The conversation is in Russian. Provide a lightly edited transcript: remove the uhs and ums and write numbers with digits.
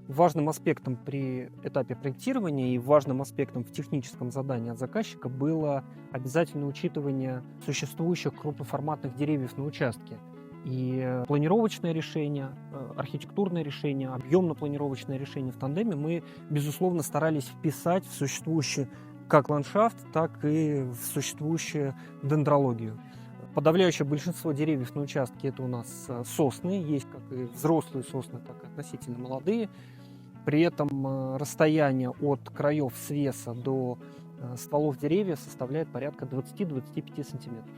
Важным аспектом при этапе проектирования и важным аспектом в техническом задании от заказчика было обязательное учитывание существующих крупноформатных деревьев на участке. И планировочное решение, архитектурное решение, объемно-планировочное решение в тандеме мы, безусловно, старались вписать в существующий как ландшафт, так и в существующую дендрологию. Подавляющее большинство деревьев на участке это у нас сосны, есть как и взрослые сосны, так и относительно молодые. При этом расстояние от краев свеса до стволов деревьев составляет порядка 20-25 сантиметров.